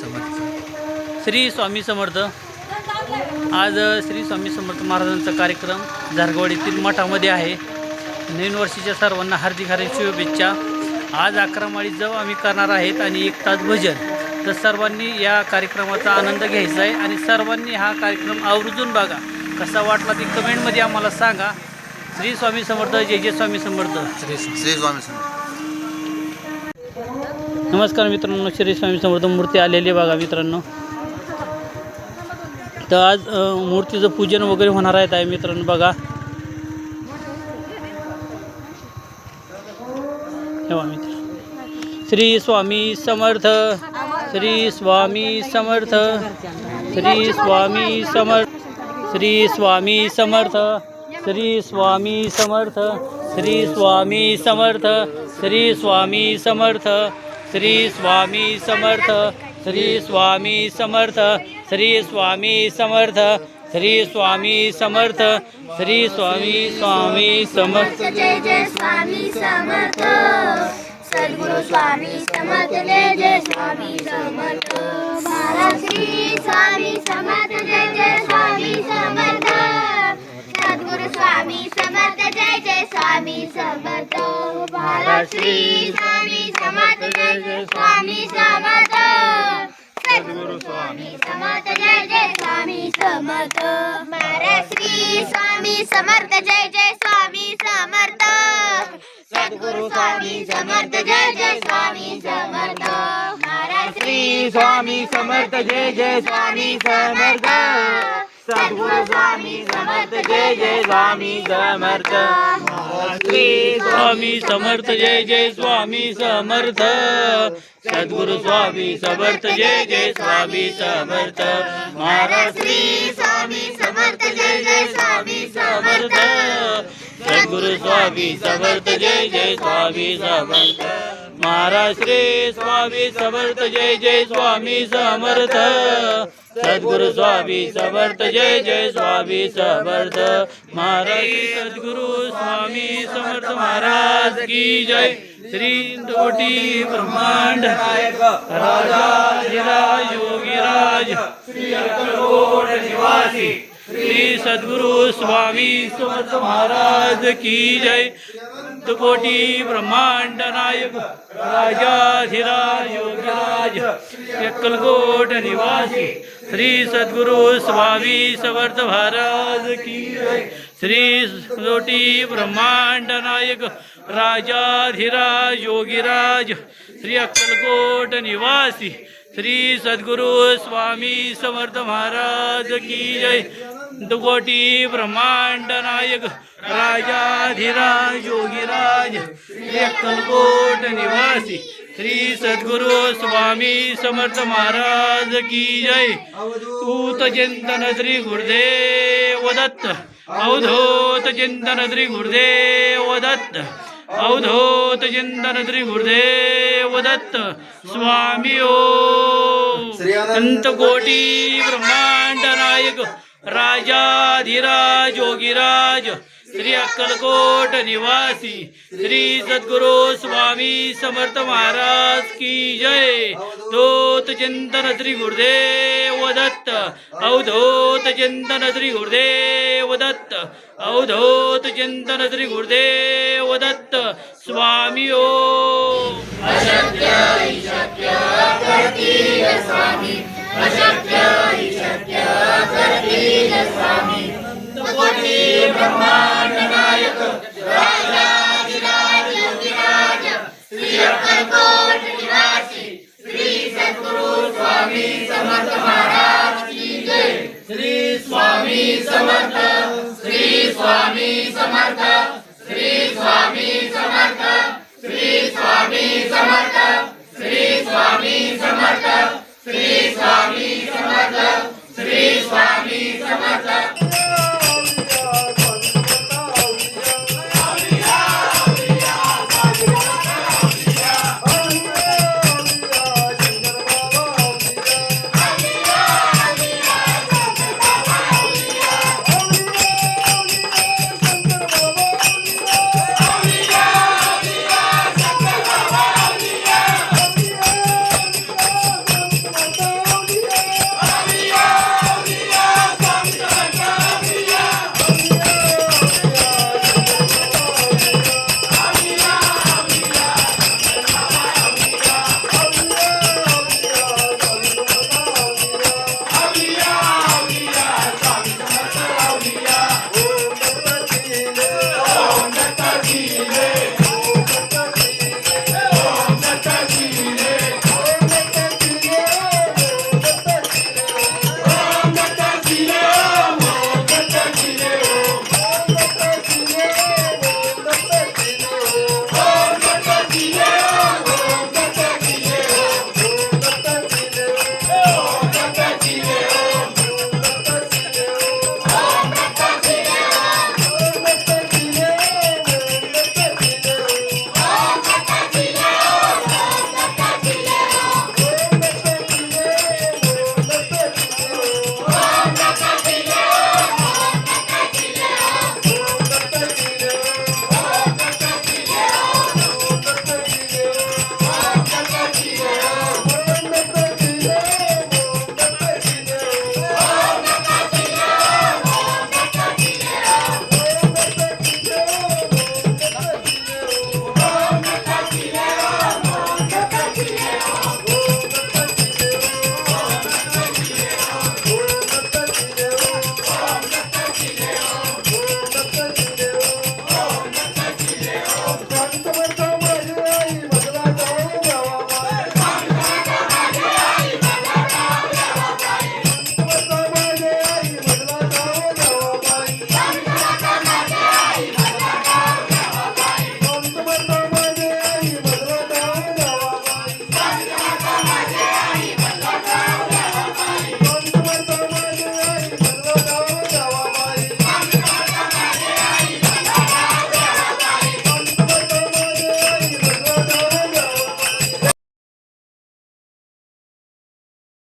समर्थ. श्री स्वामी समर्थ. आज श्री स्वामी समर्थ महाराजांचा कार्यक्रम झारगवाडीतील मठामध्ये आहे. नवीन वर्षाच्या सर्वांना हार्दिक हार्दिक शुभेच्छा. आज 11 माळी जप आम्ही करणार आहेत आणि 1 तास भजन. तर सर्वांनी या कार्यक्रमाचा आनंद घ्यायचा आहे आणि सर्वांनी हा कार्यक्रम आवर्जून बघा. कसा वाटला ते कमेंटमध्ये आम्हाला सांगा. श्री स्वामी समर्थ. जय जय स्वामी समर्थ. श्री स्वामी समर्थ. नमस्कार मित्रांनो, श्री स्वामी समर्थ मूर्ती आलेली बघा मित्रांनो. तर आज मूर्तीचं पूजन वगैरे होणार आहे मित्रांनो बघा. ठेवा मित्र. श्री स्वामी समर्थ. श्री स्वामी समर्थ. श्री स्वामी समर्थ. श्री स्वामी समर्थ. श्री स्वामी समर्थ. श्री स्वामी समर्थ. श्री स्वामी समर्थ. श्री स्वामी समर्थ. श्री स्वामी समर्थ. श्री स्वामी समर्थ. श्री स्वामी समर्थ. श्री स्वामी समर्थ. जय जय स्वामी समर्थ. सद्गुरु स्वामी समर्थ. जय जय स्वामी समर्थ. महाराज श्री स्वामी समर्थ. जय जय स्वामी समर्थ. सद्गुरु स्वामी समर्थ. जय जय स्वामी समर्थ. महाराज श्री स्वामी समर्थ. जय जय स्वामी समर्थ. सद्गुरु स्वामी समर्थ. जय जय स्वामी समर्थ. महाराज श्री स्वामी समर्थ. जय जय स्वामी समर्थ. सद्गुरु स्वामी समर्थ. जय जय स्वामी समर्थ. महाराज श्री स्वामी समर्थ. जय जय स्वामी समर्थ. सद्गुरु स्वामी समर्थ. जय जय स्वामी समर्थ. श्री स्वामी समर्थ. जय जय स्वामी समर्थ. सद्गुरु स्वामी समर्थ. जय जय स्वामी समर्थ. महाराज श्री स्वामी समर्थ. जय जय स्वामी समर्थ. सद्गुरु स्वामी समर्थ. जय जय स्वामी समर्थ. महाराज श्री स्वामी समर्थ. जय जय स्वामी समर्थ. सद्गुरु स्वामी समर्थ. जय जय स्वामी समर्थ. महाराज सद्गुरु स्वामी समर्थ महाराज की जय. श्री कोटी ब्रह्मांड राजाधिराज योगीराज श्री अक्कलकोट निवासी श्री सद्गुरु स्वामी समर्थ महाराज की जय. कोटी ब्रह्मांड नायक राजाधिराज योगीराज अक्कलकोट निवासी श्री सद्गुरु स्वामी समर्थ महाराज की जय. श्री कोटी ब्रह्मांड नायक राजाधिराज योगीराज श्री अक्कलकोट निवासी श्री सद्गुरु स्वामी समर्थ महाराज की जय. कोटी ब्रह्मांड नायक राजाधिराज योगीराज श्री अक्कलकोट निवासी श्री सद्गुरु स्वामी समर्थ महाराज की जय. अवधूत चिंतन श्री गुरुदेव दत्त. अवधूत चिंतन श्री गुरुदेव दत्त. अवधूत चिंतन श्री गुरुदेव दत्त. स्वामी ओम. संत कोटी ब्रह्मांड नायक राजाधिराज योगीराज श्री अक्कलकोट निवासी श्री सद्गुरु स्वामी समर्थ महाराज की जय. अवधूत चिंतन श्री गुरुदेव दत्त. अवधूत चिंतन श्री गुरुदेव दत्त. अवधूत चिंतन श्री गुरुदेव दत्त. स्वामी ओम. अशक्य शक्य करतील स्वामी. अशक्य